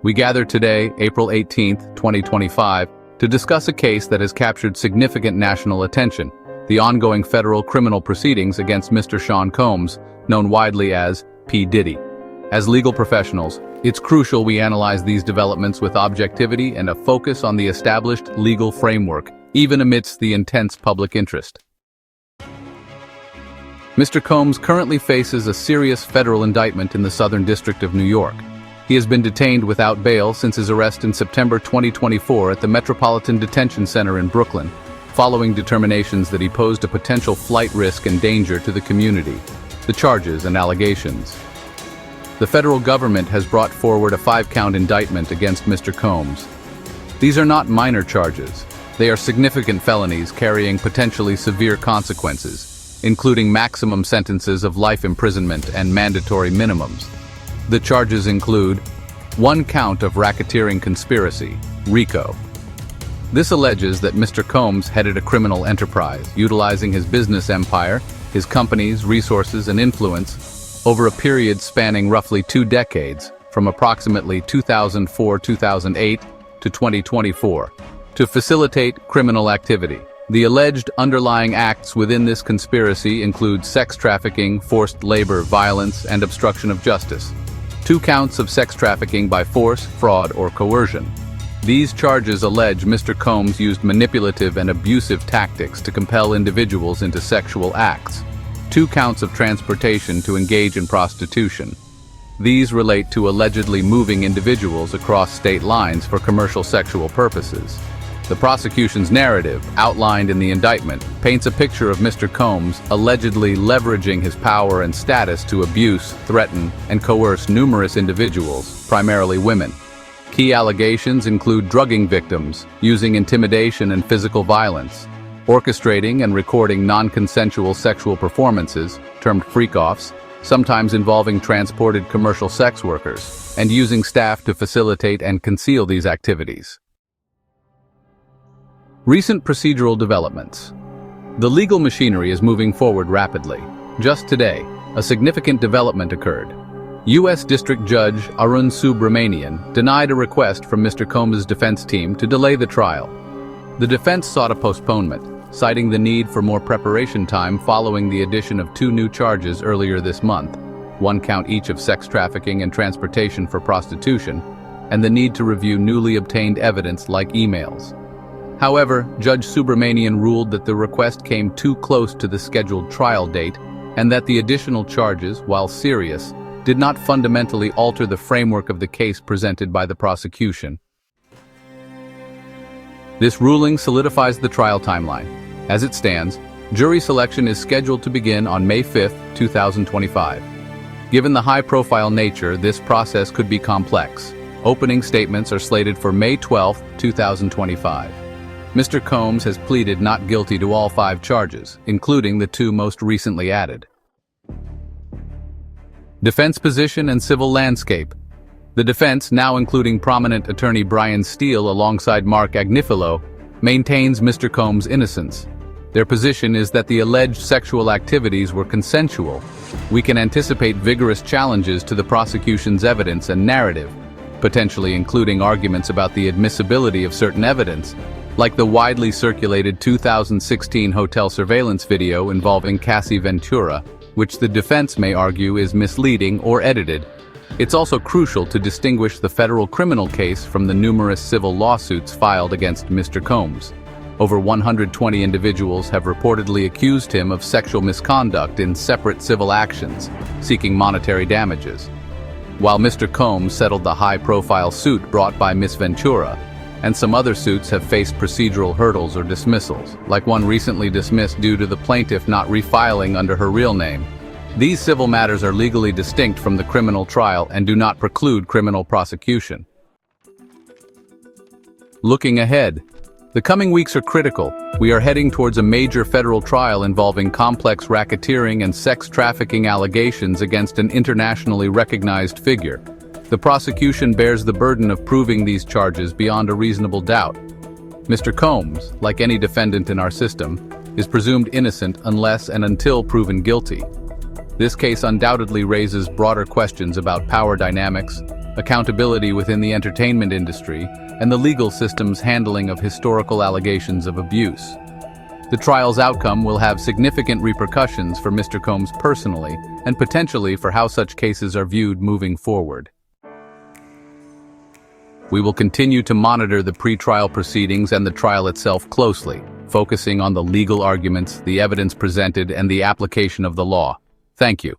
We gather today, April 18, 2025, to discuss a case that has captured significant national attention, the ongoing federal criminal proceedings against Mr. Sean Combs, known widely as P. Diddy. As legal professionals, it's crucial we analyze these developments with objectivity and a focus on the established legal framework, even amidst the intense public interest. Mr. Combs currently faces a serious federal indictment in the Southern District of New York. He has been detained without bail since his arrest in September 2024 at the Metropolitan Detention Center in Brooklyn, following determinations that he posed a potential flight risk and danger to the community. The charges and allegations. The federal government has brought forward a 5-count indictment against Mr. Combs. These are not minor charges. They are significant felonies carrying potentially severe consequences, including maximum sentences of life imprisonment and mandatory minimums. The charges include 1 count of racketeering conspiracy, RICO. This alleges that Mr. Combs headed a criminal enterprise, utilizing his business empire, his company's resources and influence, over a period spanning roughly 2 decades, from approximately 2004-2008 to 2024, to facilitate criminal activity. The alleged underlying acts within this conspiracy include sex trafficking, forced labor, violence, and obstruction of justice. 2 counts of sex trafficking by force, fraud, or coercion. These charges allege Mr. Combs used manipulative and abusive tactics to compel individuals into sexual acts. 2 counts of transportation to engage in prostitution. These relate to allegedly moving individuals across state lines for commercial sexual purposes. The prosecution's narrative, outlined in the indictment, paints a picture of Mr. Combs allegedly leveraging his power and status to abuse, threaten, and coerce numerous individuals, primarily women. Key allegations include drugging victims, using intimidation and physical violence, orchestrating and recording non-consensual sexual performances, termed freak-offs, sometimes involving transported commercial sex workers, and using staff to facilitate and conceal these activities. Recent procedural developments. The legal machinery is moving forward rapidly. Just today, a significant development occurred. U.S. District Judge Arun Subramanian denied a request from Mr. Combs' defense team to delay the trial. The defense sought a postponement, citing the need for more preparation time following the addition of 2 new charges earlier this month, 1 count each of sex trafficking and transportation for prostitution, and the need to review newly obtained evidence like emails. However, Judge Subramanian ruled that the request came too close to the scheduled trial date and that the additional charges, while serious, did not fundamentally alter the framework of the case presented by the prosecution. This ruling solidifies the trial timeline. As it stands, jury selection is scheduled to begin on May 5, 2025. Given the high-profile nature, this process could be complex. Opening statements are slated for May 12, 2025. Mr. Combs has pleaded not guilty to all 5 charges, including the 2 most recently added. Defense position and civil landscape. The defense, now including prominent attorney Brian Steele alongside Mark Agnifilo, maintains Mr. Combs' innocence. Their position is that the alleged sexual activities were consensual. We can anticipate vigorous challenges to the prosecution's evidence and narrative, potentially including arguments about the admissibility of certain evidence, like the widely circulated 2016 hotel surveillance video involving Cassie Ventura, which the defense may argue is misleading or edited. It's also crucial to distinguish the federal criminal case from the numerous civil lawsuits filed against Mr. Combs. Over 120 individuals have reportedly accused him of sexual misconduct in separate civil actions, seeking monetary damages. While Mr. Combs settled the high-profile suit brought by Ms. Ventura, and some other suits have faced procedural hurdles or dismissals, like one recently dismissed due to the plaintiff not refiling under her real name. These civil matters are legally distinct from the criminal trial and do not preclude criminal prosecution. Looking ahead, the coming weeks are critical. We are heading towards a major federal trial involving complex racketeering and sex trafficking allegations against an internationally recognized figure. The prosecution bears the burden of proving these charges beyond a reasonable doubt. Mr. Combs, like any defendant in our system, is presumed innocent unless and until proven guilty. This case undoubtedly raises broader questions about power dynamics, accountability within the entertainment industry, and the legal system's handling of historical allegations of abuse. The trial's outcome will have significant repercussions for Mr. Combs personally, and potentially for how such cases are viewed moving forward. We will continue to monitor the pre-trial proceedings and the trial itself closely, focusing on the legal arguments, the evidence presented, and the application of the law. Thank you.